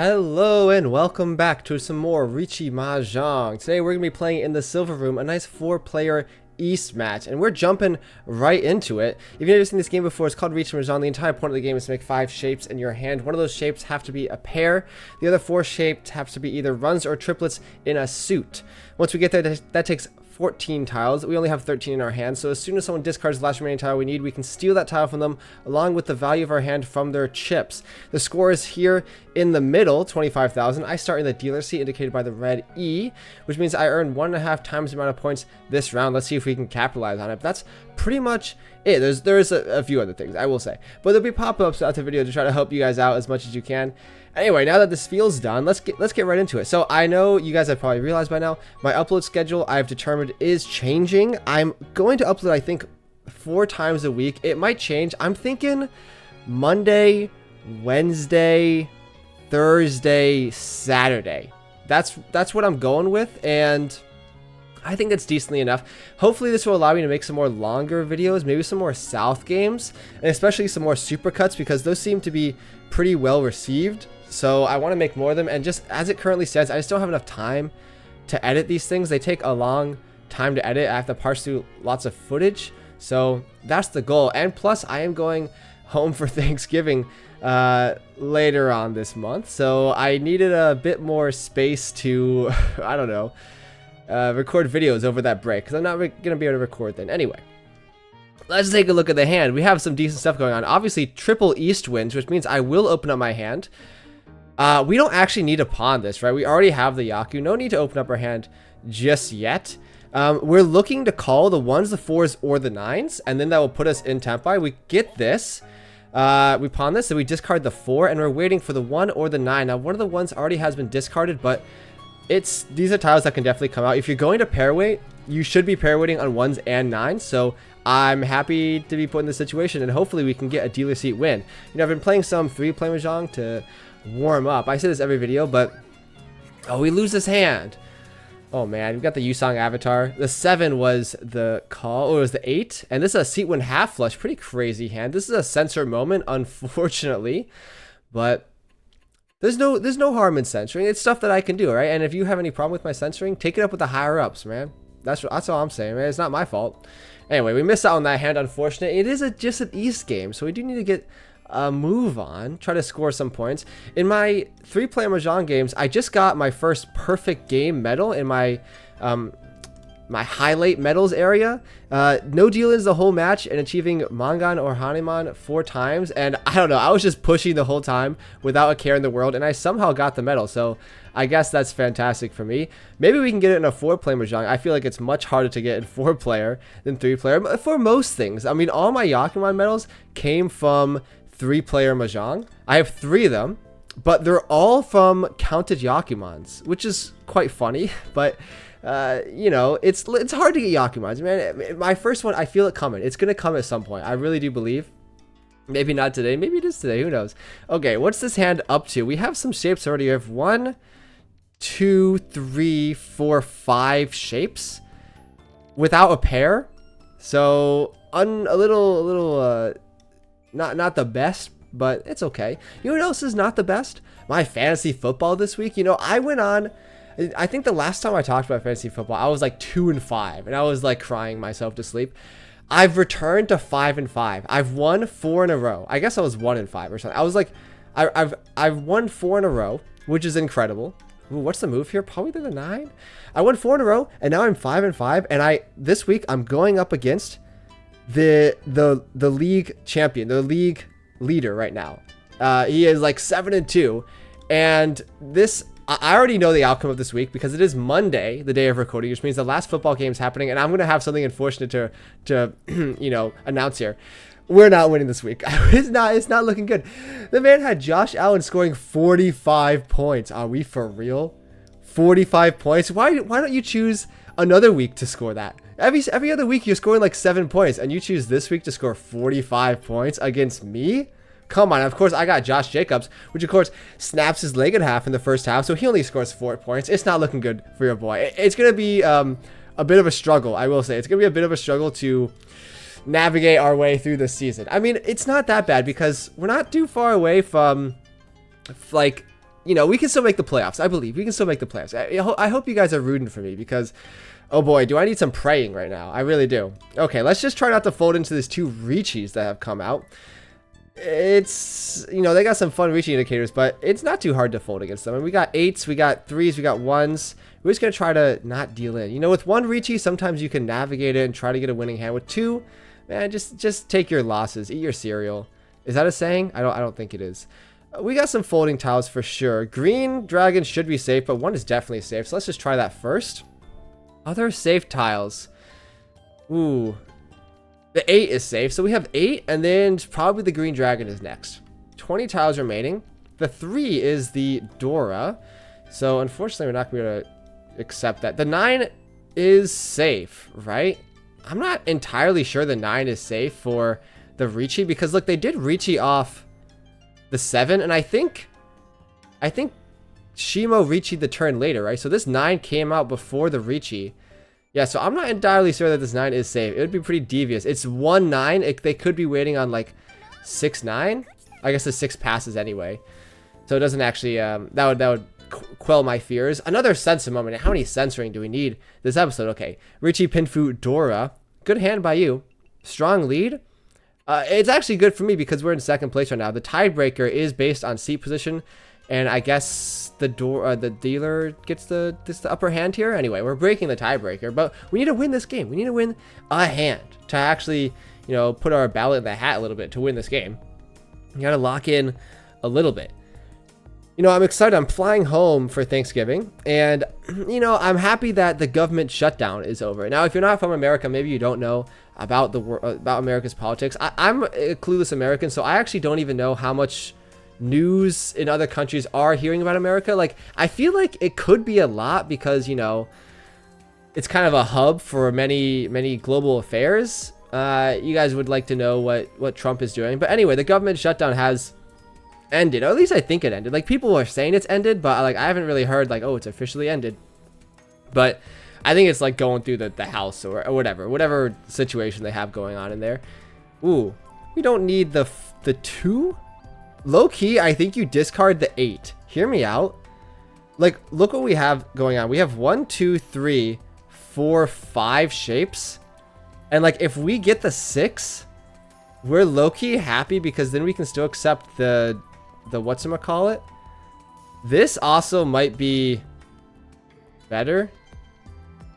Hello and welcome back to some more Riichi Mahjong. Today we're going to be playing in the Silver Room, a nice 4-player East match, and we're jumping right into it. If you've never seen this game before, it's called Riichi Mahjong. The entire point of the game is to make 5 shapes in your hand. One of those shapes have to be a pair. The other 4 shapes have to be either runs or triplets in a suit. Once we get there, that takes 14 tiles. We only have 13 in our hand, so as soon as someone discards the last remaining tile we need, we can steal that tile from them along with the value of our hand from their chips. The score is here in the middle, 25,000. I start in the dealer seat indicated by the red E, which means I earn 1.5 times the amount of points this round. Let's see if we can capitalize on it. But that's pretty much it. There's a few other things I will say, but there'll be pop-ups throughout the video to try to help you guys out as much as you can. Anyway, now that this feels done, let's get right into it. So I know you guys have probably realized by now, my upload schedule I've determined is changing. I'm going to upload, I think, 4 times a week. It might change. I'm thinking Monday, Wednesday, Thursday, Saturday. That's what I'm going with, and I think that's decently enough. Hopefully this will allow me to make some more longer videos, maybe some more South games, and especially some more supercuts, because those seem to be pretty well received. So I want to make more of them, and just as it currently stands, I just don't have enough time to edit these things. They take a long time to edit. I have to parse through lots of footage, so that's the goal. And plus I am going home for Thanksgiving later on this month, so I needed a bit more space to I don't know, record videos over that break, because I'm not going to be able to record then. Anyway, let's take a look at the hand. We have some decent stuff going on. Obviously, triple east wins, which means I will open up my hand. We don't actually need to pawn this, right? We already have the Yaku. No need to open up our hand just yet. We're looking to call the 1s, the 4s, or the 9s, and then that will put us in tempi. We get this. We pawn this, and we discard the 4, and we're waiting for the 1 or the 9. Now, one of the 1s already has been discarded, but these are tiles that can definitely come out. If you're going to pair weight, you should be pair weighting on 1s and 9s, so I'm happy to be put in this situation, and hopefully we can get a dealer seat win. You know, I've been playing some 3-player Mahjong to warm up. I say this every video, but we lose this hand. Oh man, we've got the Yusong avatar. The 7 was the call, or it was the 8, and this is a seat win half flush. Pretty crazy hand. This is a censor moment, unfortunately, but there's no harm in censoring. It's stuff that I can do, right? And if you have any problem with my censoring, take it up with the higher ups, man. That's all I'm saying, man. It's not my fault. Anyway, we missed out on that hand, unfortunate. It is just an East game, so we do need to get a move on, try to score some points. In my 3-player Mahjong games, I just got my first perfect game medal in my my highlight medals area. No deal-ins the whole match and achieving Mangan or Hanuman 4 times, and I don't know, I was just pushing the whole time without a care in the world, and I somehow got the medal, so I guess that's fantastic for me. Maybe we can get it in a 4-player Mahjong. I feel like it's much harder to get in 4-player than 3-player for most things. I mean, all my Yakuman medals came from 3-player Mahjong. I have 3 of them, but they're all from counted Yakumans, which is quite funny, but you know, it's hard to get Yakumans, man. My first one, I feel it coming. It's gonna come at some point. I really do believe. Maybe not today. Maybe it is today. Who knows? Okay, what's this hand up to? We have some shapes already. We have 1, 2, 3, 4, 5 shapes without a pair. So a little not the best, but it's okay. You know what else is not the best? My fantasy football this week. You know, I went on, I think the last time I talked about fantasy football, I was like 2-5, and I was like crying myself to sleep. I've returned to 5-5. I've won 4 in a row. I guess I was 1-5 or something. I was like, I've won 4 in a row, which is incredible. Ooh, what's the move here? Probably the 9. I won 4 in a row, and now I'm 5-5. And this week I'm going up against the league champion, the league leader right now. He is like 7-2, and this, I already know the outcome of this week because it is Monday, the day of recording, which means the last football game is happening, and I'm gonna have something unfortunate to you know, announce here. We're not winning this week. It's not looking good. The man had Josh Allen scoring 45 points. Are we for real? 45 points? Why don't you choose another week to score that? Every other week you're scoring like 7 points, and you choose this week to score 45 points against me? Come on. Of course, I got Josh Jacobs, which of course snaps his leg in half in the first half, so he only scores 4 points. It's not looking good for your boy. It's going to be a bit of a struggle, I will say. It's going to be a bit of a struggle to navigate our way through this season. I mean, it's not that bad because we're not too far away from like you know, we can still make the playoffs. I believe we can still make the playoffs. I hope you guys are rooting for me because, oh boy, do I need some praying right now. I really do. Okay, let's just try not to fold into these 2 Riichis that have come out. It's, you know, they got some fun Riichi indicators, but it's not too hard to fold against them. And we got 8s, we got 3s, we got 1s. We're just going to try to not deal in. You know, with 1 Riichi, sometimes you can navigate it and try to get a winning hand. With 2, man, just take your losses. Eat your cereal. Is that a saying? I don't think it is. We got some folding tiles for sure. Green dragon should be safe, but 1 is definitely safe. So let's just try that first. Other safe tiles. Ooh. The 8 is safe. So we have 8, and then probably the green dragon is next. 20 tiles remaining. The 3 is the Dora. So unfortunately, we're not going to be able to accept that. The 9 is safe, right? I'm not entirely sure the 9 is safe for the Riichi because look, they did Riichi off the 7, and I think Shimo Riichi the turn later, right? So this 9 came out before the Riichi. Yeah, so I'm not entirely sure that this 9 is safe. It would be pretty devious. It's 1-9. They could be waiting on like 6-9. I guess the 6 passes anyway. So it doesn't actually, that would quell my fears. Another censor moment. How many censoring do we need this episode? Okay, Riichi Pinfu Dora. Good hand by you. Strong lead. It's actually good for me because we're in 2nd place right now. The tiebreaker is based on seat position, and I guess the dealer gets the upper hand here. Anyway, we're breaking the tiebreaker, but we need to win this game. We need to win a hand to actually, you know, put our ballot in the hat a little bit to win this game. You got to lock in a little bit. You know, I'm excited. I'm flying home for Thanksgiving, and, you know, I'm happy that the government shutdown is over. Now, if you're not from America, maybe you don't know about about America's politics. I'm a clueless American, so I actually don't even know how much news in other countries are hearing about America. Like, I feel like it could be a lot because, you know, it's kind of a hub for many global affairs. You guys would like to know what Trump is doing. But anyway, the government shutdown has ended, or at least I think it ended. Like, people are saying it's ended, but like I haven't really heard like, oh, it's officially ended. But I think it's like going through the house or whatever situation they have going on in there. Ooh, we don't need the 2. Low key, I think you discard the 8. Hear me out. Like, look what we have going on. We have 1, 2, 3, 4, 5 shapes, and like if we get the 6, we're low key happy because then we can still accept the whatchamacallit. This also might be better.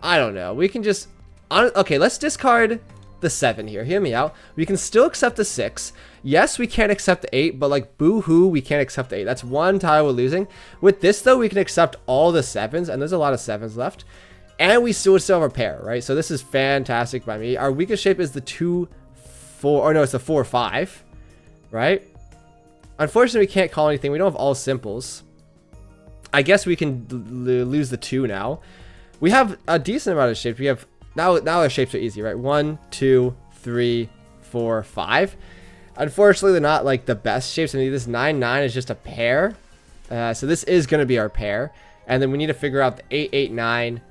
I don't know. We can just... Okay, let's discard the 7 here. Hear me out. We can still accept the 6. Yes, we can't accept the 8, but like, boo-hoo, we can't accept the 8. That's 1 tile we're losing. With this, though, we can accept all the 7s, and there's a lot of 7s left. And we still have a pair, right? So this is fantastic by me. Our weakest shape is the 2, 4... Or no, it's the 4, 5, right? Unfortunately, we can't call anything. We don't have all simples. I guess we can lose the 2 now. We have a decent amount of shapes. We have now our shapes are easy, right? 1, 2, 3, 4, 5. Unfortunately, they're not like the best shapes. I mean, this 9, 9 is just a pair. So this is going to be our pair. And then we need to figure out the 8, 8, 9.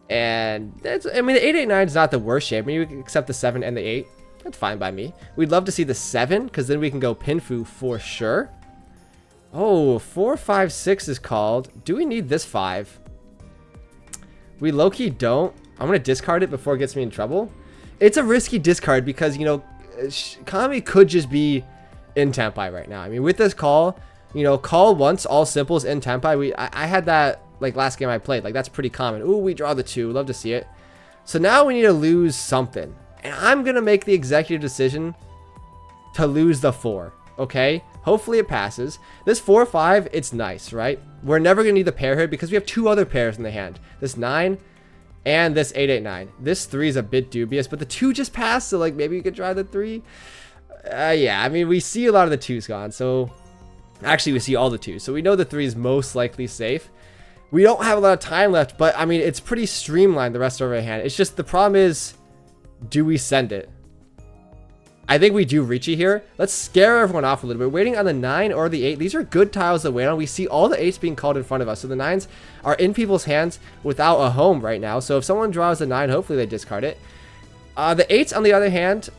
And that's, I mean, the 8, 8, 9 is not the worst shape. I mean, we can accept the 7 and the 8. That's fine by me. We'd love to see the 7 because then we can go Pinfu for sure. Oh, 4, 5, 6 is called. Do we need this 5? We low-key don't. I'm going to discard it before it gets me in trouble. It's a risky discard because, you know, Kami could just be in Tempai right now. I mean, with this call, you know, call once, all simples in Tempai. I had that, like, last game I played. Like, that's pretty common. Ooh, we draw the 2. Love to see it. So now we need to lose something. And I'm going to make the executive decision to lose the 4. Okay? Hopefully it passes. This 4, 5, it's nice, right? We're never going to need the pair here because we have 2 other pairs in the hand. This 9 and this 8, 8, 9. This 3 is a bit dubious, but the 2 just passed, so like maybe you could try the 3. Yeah, I mean, we see a lot of the 2s gone, so... Actually, we see all the 2s, so we know the 3 is most likely safe. We don't have a lot of time left, but I mean, it's pretty streamlined, the rest of our hand. It's just the problem is, do we send it? I think we do Riichi here. Let's scare everyone off a little bit. We're waiting on the 9 or the 8. These are good tiles to wait on. We see all the 8s being called in front of us. So the 9s are in people's hands without a home right now. So if someone draws the 9, hopefully they discard it. The 8s, on the other hand,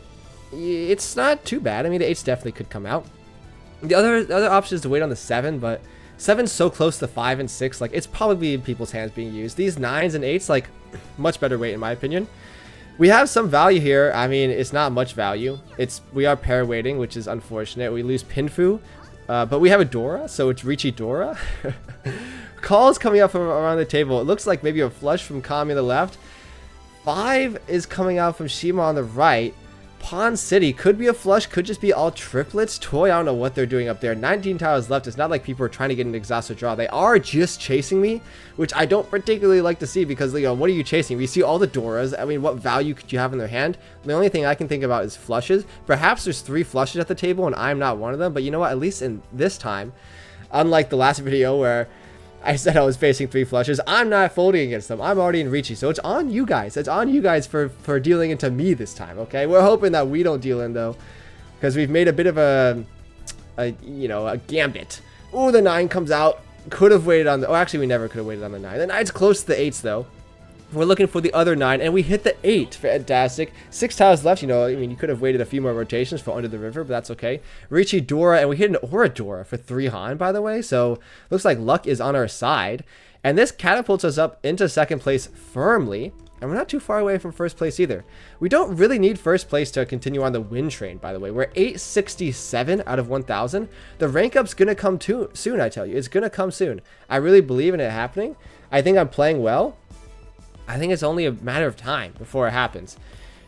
it's not too bad. I mean, the 8s definitely could come out. The other option is to wait on the 7, but 7's so close to 5 and 6, like, it's probably in people's hands being used. These 9s and 8s, like, much better weight in my opinion. We have some value here. I mean, it's not much value. We are pair weighting, which is unfortunate. We lose Pinfu, but we have a Dora, so it's Riichi Dora. Calls coming up from around the table. It looks like maybe a flush from Kami on the left. 5 is coming out from Shima on the right. Pawn City could be a flush, could just be all triplets. Toy, I don't know what they're doing up there. 19 tiles left. It's not like people are trying to get an exhausted draw. They are just chasing me, which I don't particularly like to see because, you know, what are you chasing? We see all the Doras. I mean, what value could you have in their hand? The only thing I can think about is flushes. Perhaps there's 3 flushes at the table and I'm not one of them, but you know what? At least in this time, unlike the last video where I said I was facing 3 flushes, I'm not folding against them. I'm already in Riichi, so it's on you guys. It's on you guys for dealing into me this time, okay? We're hoping that we don't deal in, though, because we've made a bit of a gambit. Ooh, the 9 comes out. Could have waited on the... Oh, actually, we never could have waited on the 9. The 9's close to the 8s, though. We're looking for the other 9, and we hit the 8. Fantastic. 6 tiles left. You know, I mean, you could have waited a few more rotations for Under the River, but that's okay. Riichi Dora, and we hit an Aura Dora for 3 Han, by the way. So, looks like luck is on our side. And this catapults us up into second place firmly. And we're not too far away from first place either. We don't really need first place to continue on the win train, by the way. We're 867 out of 1,000. The rank up's going to come soon, I tell you. It's going to come soon. I really believe in it happening. I think I'm playing well. I think it's only a matter of time before it happens.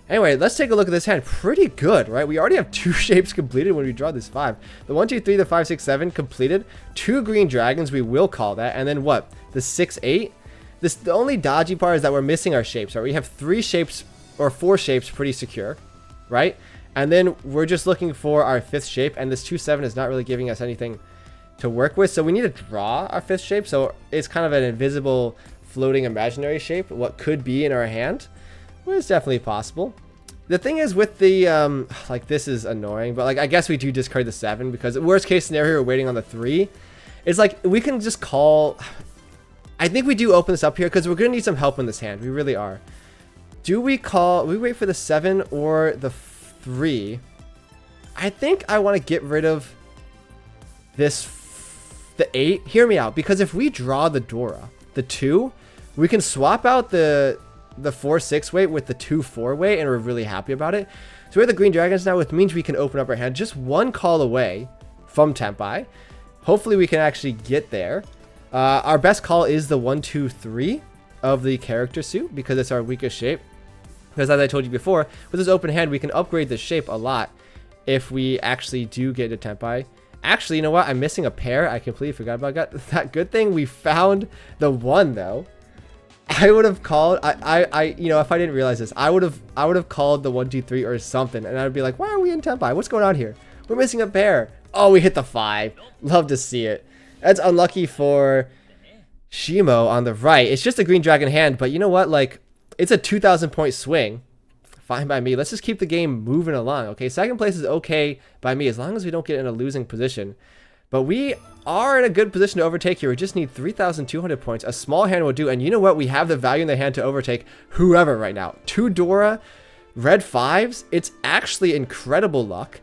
Anyway, let's take a look at this hand. Pretty good, right? We already have 2 shapes completed when we draw this 5. The 1, 2, 3, the 5, 6, 7 completed. 2 green dragons, we will call that. And then what? The 6, 8. The only dodgy part is that we're missing our shapes, right? We have 3 shapes or 4 shapes pretty secure, right? And then we're just looking for our 5th shape. And this 2, 7 is not really giving us anything to work with. So we need to draw our 5th shape. So it's kind of an invisible floating imaginary shape, what could be in our hand. Well, it's definitely possible. The thing is with the like, this is annoying, but like, I guess we do discard the 7 because worst case scenario we're waiting on the 3. It's like we can just call. I think we do open this up here because we're gonna need some help in this hand. We really are. Do we call? We wait for the 7 or the 3? I think I want to get rid of this, the 8. Hear me out, because if we draw the Dora, the 2, we can swap out the 4-6 weight with the 2-4 weight, and we're really happy about it. So we have the green dragons now, which means we can open up our hand just 1 call away from Tempai. Hopefully we can actually get there. Our best call is the 1, 2, 3 of the character suit because it's our weakest shape. Because as I told you before, with this open hand, we can upgrade the shape a lot if we actually do get a Tempai. Actually, you know what? I'm missing a pair. I completely forgot about that. Good thing we found the 1 though. I would have called. You know, if I didn't realize this, I would have called the 1, 2, 3 or something, and I'd be like, why are we in Tempai? What's going on here? We're missing a pair. Oh, we hit the 5. Love to see it. That's unlucky for Shimo on the right. It's just a green dragon hand, but you know what? Like, it's a 2,000 point swing. Fine by me. Let's just keep the game moving along. Okay, second place is okay by me as long as we don't get in a losing position. But we are in a good position to overtake here. We just need 3,200 points. A small hand will do. And you know what? We have the value in the hand to overtake whoever right now. 2 Dora, red 5s. It's actually incredible luck.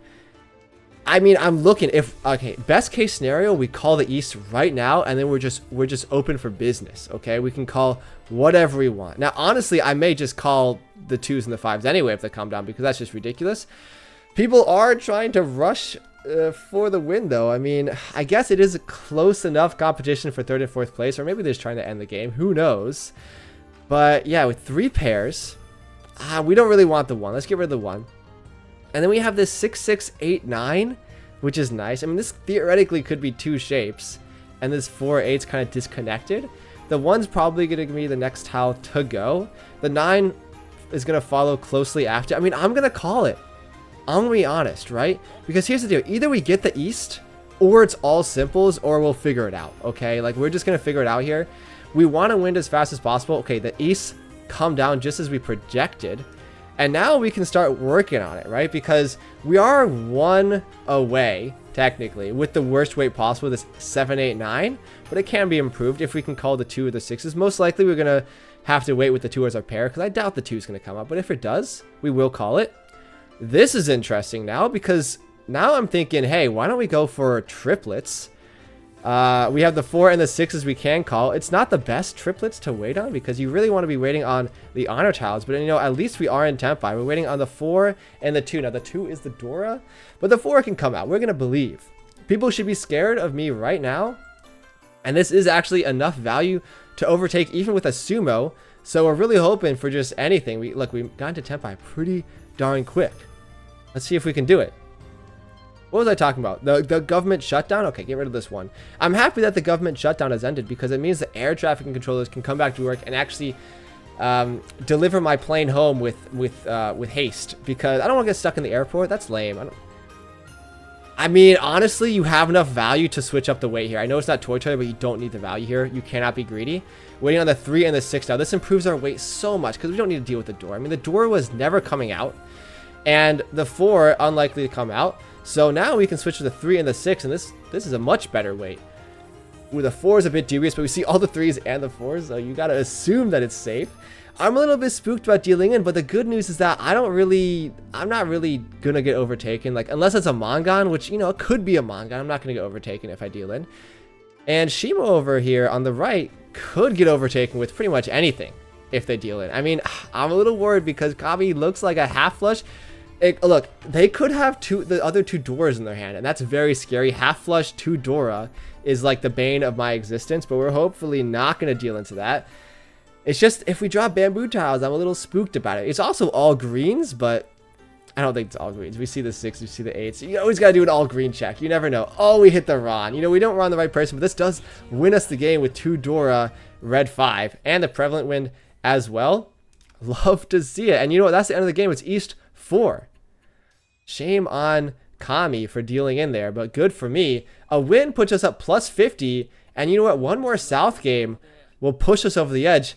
I mean, I'm looking okay, best case scenario, we call the East right now, and then we're just open for business. Okay, we can call whatever we want. Now, honestly, I may just call the 2s and the 5s anyway if they come down because that's just ridiculous. People are trying to rush for the win, though. I mean, I guess it is a close enough competition for 3rd and 4th place, or maybe they're just trying to end the game. Who knows? But yeah, with 3 pairs, we don't really want the 1. Let's get rid of the 1. And then we have this 6, 6, 8, 9, which is nice. I mean, this theoretically could be 2 shapes, and this 4, 8's kind of disconnected. The 1's probably going to be the next tile to go. The 9 is going to follow closely after. I mean, I'm going to call it. I'm going to be honest, right? Because here's the deal. Either we get the East, or it's all simples, or we'll figure it out, okay? Like, we're just going to figure it out here. We want to win as fast as possible. Okay, the East come down just as we projected. And now we can start working on it, right? Because we are 1 away, technically, with the worst weight possible, this 7, 8, 9. But it can be improved if we can call the 2 or the 6s. Most likely, we're going to have to wait with the 2 as our pair, because I doubt the 2 is going to come up. But if it does, we will call it. This is interesting now, because now I'm thinking, hey, why don't we go for triplets? We have the 4 and the 6s we can call. It's not the best triplets to wait on because you really want to be waiting on the honor tiles. But, you know, at least we are in tempi. We're waiting on the 4 and the 2. Now, the 2 is the Dora, but the 4 can come out. We're going to believe. People should be scared of me right now. And this is actually enough value to overtake even with a sumo. So we're really hoping for just anything. We got into tempi pretty darn quick. Let's see if we can do it. What was I talking about? The government shutdown? Okay, get rid of this one. I'm happy that the government shutdown has ended because it means the air traffic controllers can come back to work and actually deliver my plane home with haste, because I don't want to get stuck in the airport. That's lame. I mean, honestly, you have enough value to switch up the weight here. I know it's not Toy, but you don't need the value here. You cannot be greedy. Waiting on the 3 and the 6 now. This improves our weight so much because we don't need to deal with the door. I mean, the door was never coming out, and the 4 unlikely to come out. So now we can switch to the 3 and the 6, and this is a much better weight. Ooh, the 4 is a bit dubious, but we see all the 3s and the 4s, so you gotta assume that it's safe. I'm a little bit spooked about dealing in, but the good news is that I'm not really gonna get overtaken, like, unless it's a Mongon, which, you know, it could be a Mongon. I'm not gonna get overtaken if I deal in. And Shimo over here on the right could get overtaken with pretty much anything if they deal in. I mean, I'm a little worried because Kami looks like a half flush. Look, they could have the other 2 doors in their hand, and that's very scary. Half flush 2 Dora is like the bane of my existence, but we're hopefully not going to deal into that. It's just, if we draw bamboo tiles, I'm a little spooked about it. It's also all greens, but I don't think it's all greens. We see the 6, we see the 8, so you always got to do an all green check. You never know. Oh, we hit the Ron. You know, we don't run the right person, but this does win us the game with 2 Dora, red 5, and the prevalent wind as well. Love to see it. And you know what? That's the end of the game. It's East 4. Shame on Kami for dealing in there, but good for me. A win puts us up plus 50, and you know what? One more South game will push us over the edge,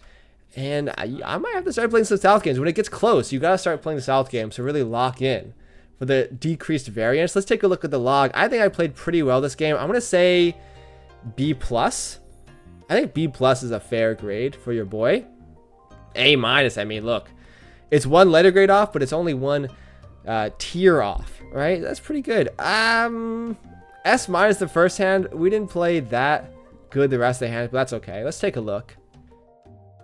and I might have to start playing some South games. When it gets close, you got to start playing the South games to really lock in for the decreased variance. Let's take a look at the log. I think I played pretty well this game. I'm going to say B+. I think B+ is a fair grade for your boy. A-, I mean, look, it's 1 letter grade off, but it's only 1 tier off, right? That's pretty good. S- the first hand. We didn't play that good the rest of the hands, but that's okay. Let's take a look.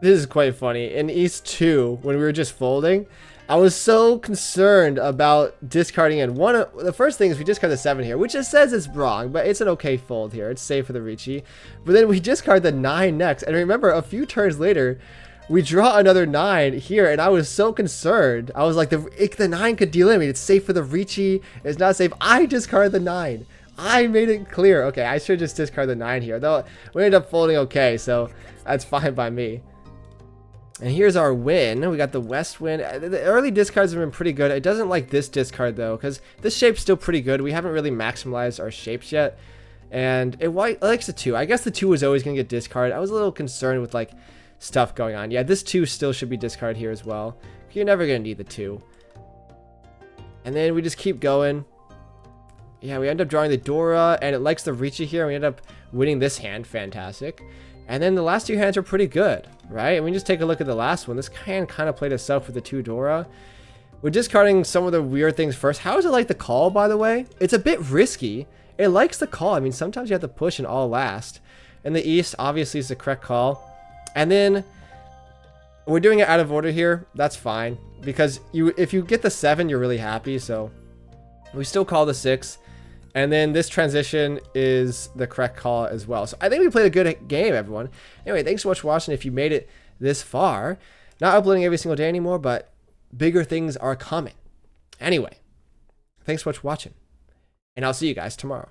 This is quite funny. In East 2, when we were just folding, I was so concerned about discarding in one. The first thing is we discard the 7 here, which it says it's wrong, but it's an okay fold here. It's safe for the Riichi. But then we discard the 9 next, and remember, a few turns later, we draw another 9 here, and I was so concerned. I was like, the 9 could deal in. I mean, it's safe for the Riichi. It's not safe. I discard the 9. I made it clear. Okay, I should just discard the 9 here. Though we ended up folding okay, so that's fine by me. And here's our win. We got the West win. The early discards have been pretty good. It doesn't like this discard, though, because this shape's still pretty good. We haven't really maximized our shapes yet. And it likes the 2. I guess the 2 was always going to get discarded. I was a little concerned with, like, stuff going on. Yeah, this 2 still should be discarded here as well. You're never going to need the 2. And then we just keep going. Yeah, we end up drawing the Dora, and it likes the Riichi here. And we end up winning this hand. Fantastic. And then the last 2 hands are pretty good, right? And we just take a look at the last one. This hand kind of played itself with the 2 Dora. We're discarding some of the weird things first. How does it like the call, by the way? It's a bit risky. It likes the call. I mean, sometimes you have to push and all last. And the East, obviously, is the correct call. And then we're doing it out of order here. That's fine. Because if you get the 7, you're really happy. So we still call the 6. And then this transition is the correct call as well. So I think we played a good game, everyone. Anyway, thanks so much for watching if you made it this far. Not uploading every single day anymore, but bigger things are coming. Anyway, thanks so much for watching. And I'll see you guys tomorrow.